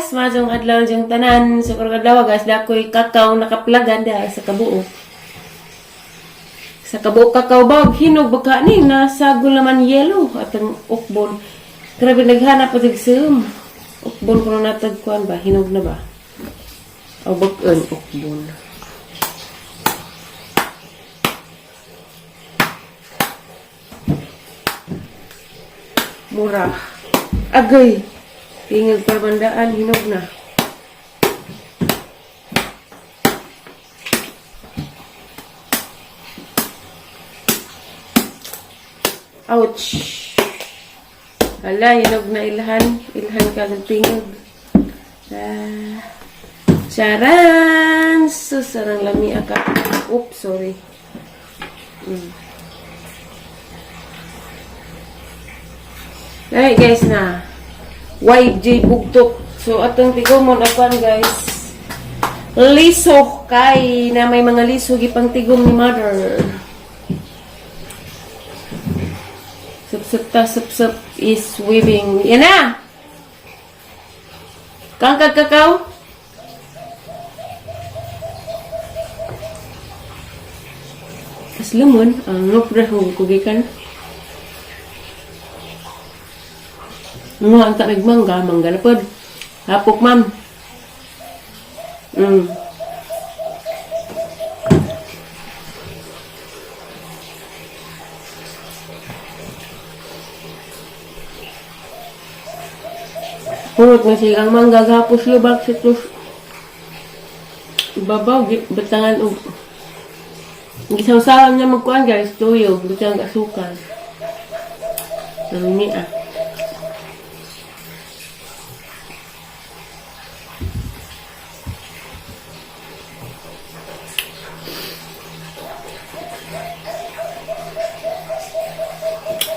guys, majong adlaw jung tanan. So karong adlaw guys, dakoy kakao nakaplagan dahil sa kabuo. Sa kabuo kakao bag hinog baka ni nasa gulaman yellow at ang ukbon. Grabe naghanap pa tigsum. Ukbon ko na natagkuan ba? Hinog na ba? O bagon ukbon. Murah. Agay. Tingag parbandaan, hinog na. Ouch. Hala, hinog na ilhan. Ilhan ka ng tingag. Charan! Susarang lami aka. Oops, sorry. Alright guys na. YJ bugtok. So atong tigomon apan guys. Liso kay na may mga liso gipang tigom ni mother. Sup is weaving. Yan na. Kangkag kakao. As lemon ang nopra kung kugikan. Ang tak mangga na pod. Hapok ma'am. Purot na silang mangga gapos lubak situs. Ibabaw betangan og gisaw-sawan niya magkuan guys, tuyo, betang asukal. Nami ah.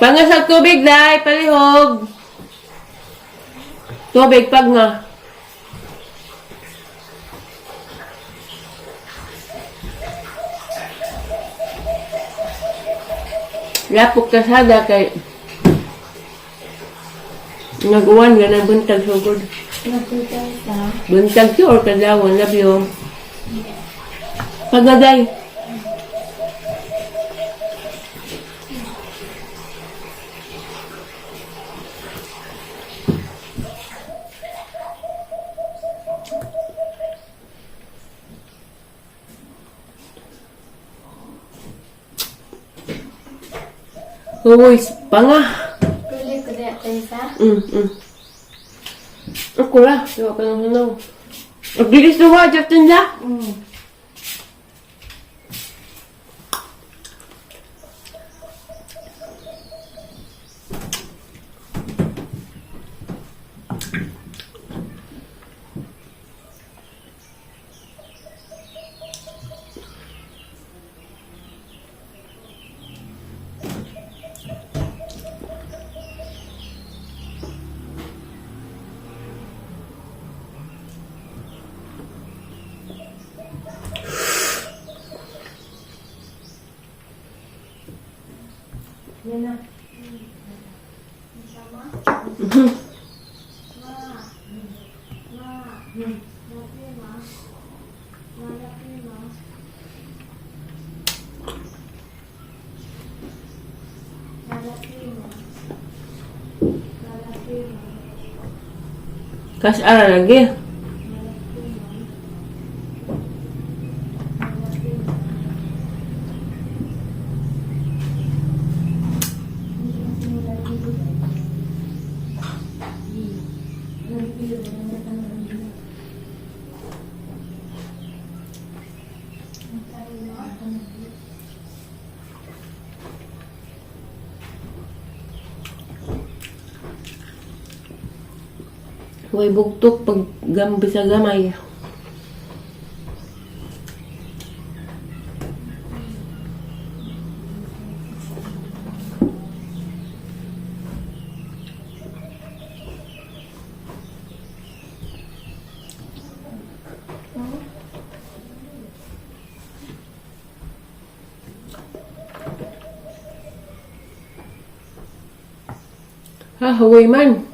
Pangasag tubig, day, palihog. Tubig, pag nga. Lapok kasada kay nagawan nga ng buntag sugod. Buntag siya or kadawan, labyo. Pagaday. Uy, panga. Kulit ko dito isa. Ako lah, diba ka nang hanaw. Agdilis na wa, Jafton la. Yan na. Kas ara lagi. Huwag bugtok pag bisa gamay. Huwag man.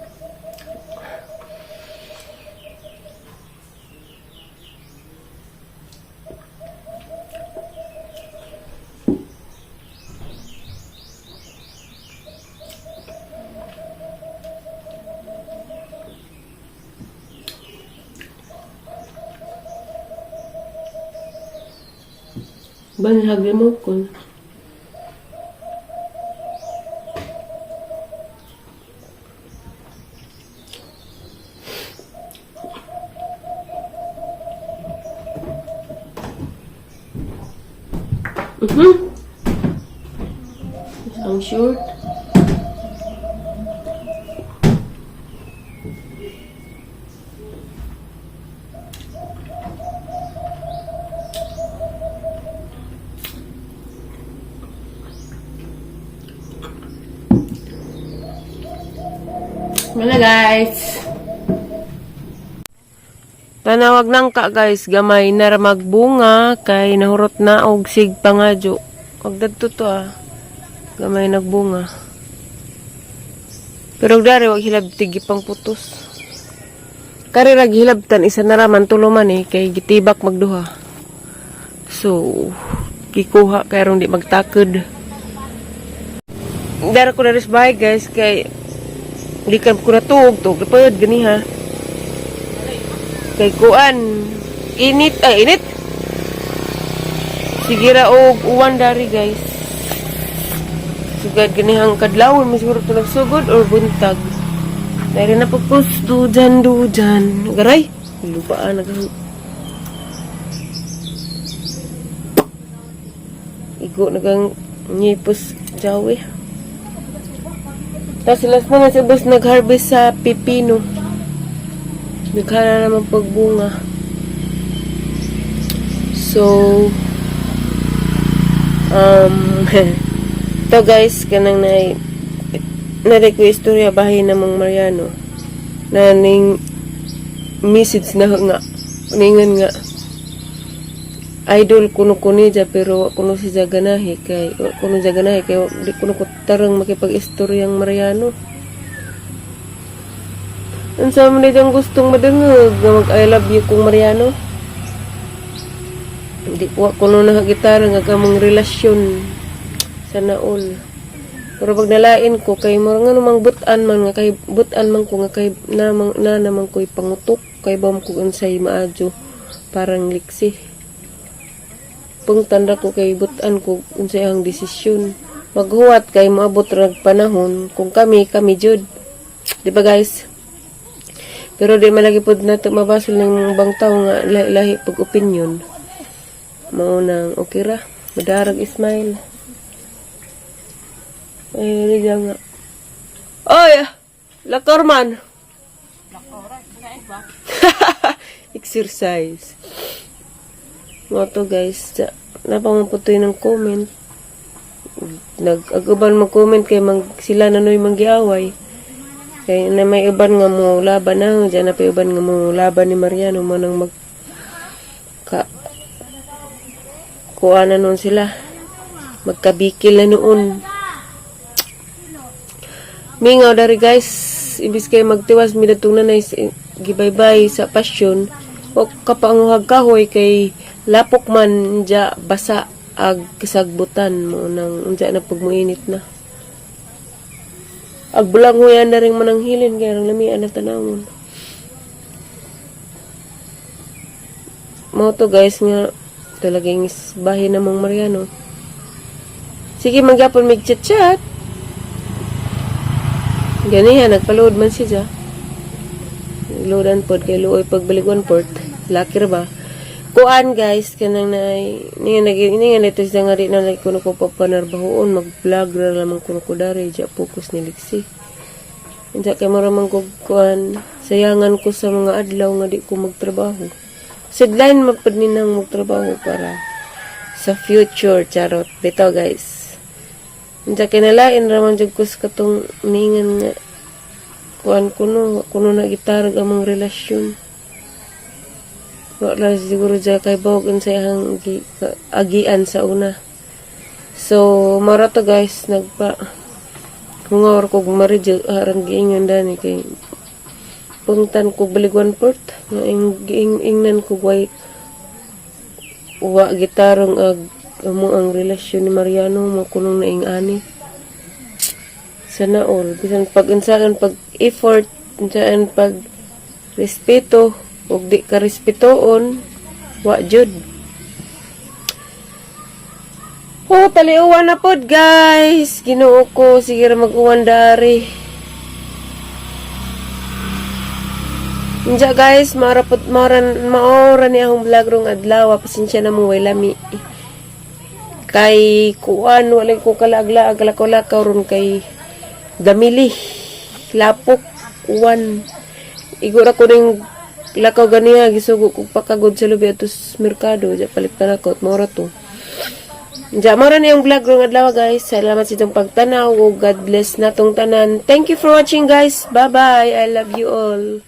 Banhag mo kon. Ang short. Wala guys. Tanawag nang ka guys, gamay na magbunga kay nahurot na og sig pangadyo. Og dadto to gamay nagbunga. Pero dari wag hilabtig pang putos. Kari rag hilabtan isa na raman tuluman kay gitibak magduha. So gikuha kay aron di magtakod. Dara ko na ris bahay guys kay di ka ko natug lapad gani ha. Kay kuan init sige ra og uwan dari guys. Sugad ganihang kadlawon siguro to nagsugod or buntag. Dahil na pagpusto dyan. Garay, lupaan nag igo nagang nyipos jawi. Tapos sila mga sabos nag-harvest sa pipino. Naghala naman pagbunga. So, to guys, kanang na-request storya bahay namang Mariano. Na ning message na nga. Ningan nga. Idol kuno kunija pero kuno si Jaganahe kay di kuno ko tarang makipag-istoryang Mariano. Unsa man diyang gustong madungog mag I love you kung Mariano. Hindi ko kuno na gitara nga kamong relasyon sana all. Pero pag nalain ko kay mo nga namang butan man nga kay butan man ko nga kay na naman ko'y pangutok kay bam ko unsay maadyo parang liksi. Pungtanda ko kay butan ko unsay ang desisyon. Maghuwat kay moabot rag panahon kung kami jud. Di ba guys? Pero di malagi pod nato mabasol ng bang tao nga lahi pag opinion. Mao nang okay ra. Madarag Ismail. Ay, liga nga. Oy! Lakorman! Exercise. Mga to guys, napamaputoy ng comment. Nag-aguban mag-comment kay sila na noy manggiaway. Kaya na may iban nga mo laban na, dyan na pa iban nga mo laban ni Mariano, manang kuha na noon sila. Magkabikil na noon. Mingaw dari guys, ibis kayo magtiwas, midatong na gibaybay sa pasyon, o kapanguhag kahoy kay lapok man dya basa ag kasagbutan mo nang dya na pagmuinit na. Ag bulang huyan na rin mananghilin kaya nang lamian na tanawon. Mo to guys nga talagang bahay namang Mariano. Sige magyapon mig chat. Ganihan nagpaload man siya. Loadan pod kay luoy pagbalikon port. Lucky ra ba? Kuan guys kanang ningan ito siya nga rin na kuno ko papanarbahoon mag-vlog ra lamang kuno ko dari ja focus ni Lixie. Inja kay maramang ko kuan sayangan ko sa mga adlaw nga di ko magtrabaho. Sidline mapad ninang magtrabaho para sa future charot. Bitaw guys. Inja kay nalain ra man jud ko sa katong ningan nga kuan kuno na gitarag among relasyon. Wala siguro dyan kay Bogan sa ihang agian sa una. So, mara to guys, hungawar ko maridyo, harang giingan dani kay pungtan ko Baliguan Port. Ingnan ko guay gitarong mo ang relasyon ni Mariano, makunong na ingani. Sana all. Bisan pag-unsakan, pag-effort, unsaan pag-respeto, ug di ka respetoon wa jud. Oh, taliuwan na pod guys. Ginoo ko, sige ra mag-uwan dari. Inja guys, maora ni akong vlog rong adlaw, pasensya na mo way lami. Kay kuan wala ko kalaglaag lakaw ron kay damili lapok uwan. Igura ko ring lakaw ganiya gisugo ko pakagod sa lubi atus merkado ja palitan ako at maura to. Ja, mara na yung vlog rong adlaw guys. Salamat sa itong pagtanaw. God bless na tong tanan. Thank you for watching guys. Bye-bye. I love you all.